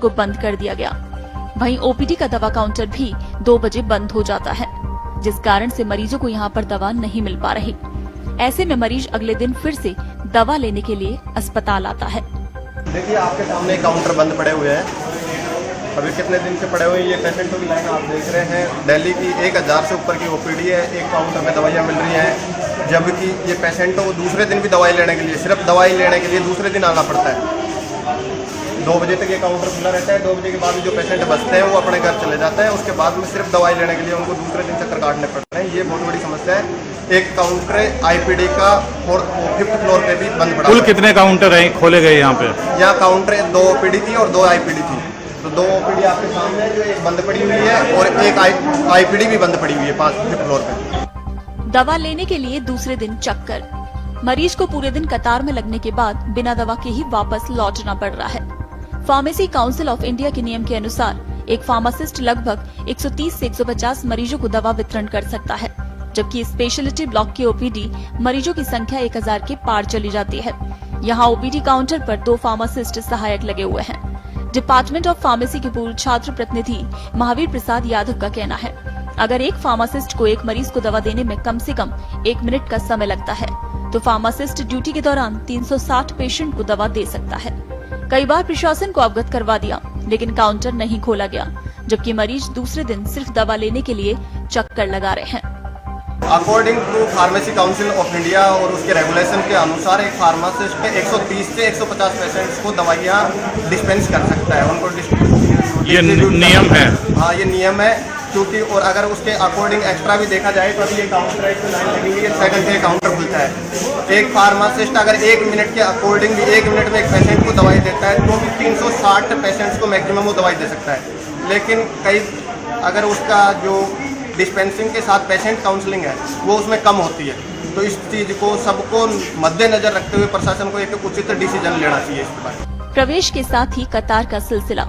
को बंद कर दिया गया। वहीं ओपीडी का दवा काउंटर भी 2 बजे बंद हो जाता है, जिस कारण से मरीजों को यहाँ पर दवा नहीं मिल पा रही। ऐसे में मरीज अगले दिन फिर से दवा लेने के लिए अस्पताल आता है। देखिए, आपके सामने काउंटर बंद पड़े हुए हैं। अभी कितने दिन से पड़े हुए हैं। ये पेशेंटों की लाइन आप देख रहे हैं। दिल्ली की 1000 से ऊपर की ओपीडी है। एक काउंटर में दवाइयाँ मिल रही हैं, जबकि ये पेशेंटों को दूसरे दिन भी दवाई लेने के लिए, सिर्फ दवाई लेने के लिए दूसरे दिन आना पड़ता है। 2 बजे तक ये काउंटर खुला रहता है। 2 बजे के बाद जो पेशेंट बचते हैं वो अपने घर चले जाते हैं। उसके बाद में सिर्फ दवाई लेने के लिए उनको दूसरे दिन चक्कर काटने पड़ते हैं। ये बहुत बड़ी समस्या है। एक काउंटर आईपीडी का 5th फ्लोर पे भी बंद पड़ा। कुल कितने काउंटर हैं खोले गए यहाँ पे? यहाँ काउंटर 2 ओपीडी थी और 2 आईपीडी थी। तो 2 ओपीडी आपके सामने है, जो एक बंद पड़ी हुई है और एक आईपीडी भी बंद पड़ी हुई है 5th फ्लोर पे। दवा लेने के लिए दूसरे दिन चक्कर। मरीज को पूरे दिन कतार में लगने के बाद बिना दवा के ही वापस लौटना पड़ रहा है। फार्मेसी काउंसिल ऑफ इंडिया के नियम के अनुसार एक फार्मासिस्ट लगभग 130 से 150 मरीजों को दवा वितरण कर सकता है, जबकि स्पेशलिटी ब्लॉक की ओपीडी मरीजों की संख्या 1000 के पार चली जाती है। यहाँ ओपीडी काउंटर पर 2 फार्मासिस्ट सहायक लगे हुए हैं। डिपार्टमेंट ऑफ फार्मेसी के पूर्व छात्र प्रतिनिधि महावीर प्रसाद यादव का कहना है, अगर एक फार्मासिस्ट को एक मरीज को दवा देने में कम से कम 1 मिनट का समय लगता है, तो फार्मासिस्ट ड्यूटी के दौरान 360 पेशेंट को दवा दे सकता है। कई बार प्रशासन को अवगत करवा दिया, लेकिन काउंटर नहीं खोला गया, जबकि मरीज दूसरे दिन सिर्फ दवा लेने के लिए चक्कर लगा रहे हैं। According to pharmacy council of India और उसके रेगुलेशन के अनुसार एक फार्मासिस्ट 130 से 150 पेशेंट्स को दवाइयाँ डिस्पेंस कर सकता है। उनको ये नियम है। हाँ, ये नियम है। क्योंकि और अगर उसके अकॉर्डिंग एक्स्ट्रा भी देखा जाए तो अभी ये काउंटर है, लाइन लगी हुई है, सेकंड से काउंटर खुलता है। एक फार्मासिस्ट अगर 1 मिनट के अकॉर्डिंग भी 1 मिनट में एक पेशेंट को दवाई देता है तो भी 360 पेशेंट्स को मैक्सिमम वो दवाई दे सकता है। लेकिन अगर उसका जो डिस्पेंसिंग के साथ पेशेंट काउंसलिंग है वो उसमें कम होती है, तो इस चीज को सबको मद्देनजर रखते हुए प्रशासन को एक उचित डिसीजन लेना चाहिए इसके बारे। प्रवेश के साथ ही कतार का सिलसिला।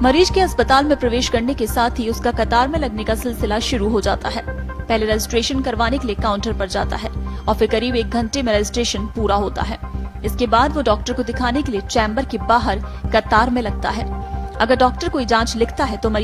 मरीज के अस्पताल में प्रवेश करने के साथ ही उसका कतार में लगने का सिलसिला शुरू हो जाता है। पहले रजिस्ट्रेशन करवाने के लिए काउंटर पर जाता है और फिर करीब 1 घंटे में रजिस्ट्रेशन पूरा होता है। इसके बाद वो डॉक्टर को दिखाने के लिए चैम्बर के बाहर कतार में लगता है। अगर डॉक्टर कोई जांच लिखता है तो मरीज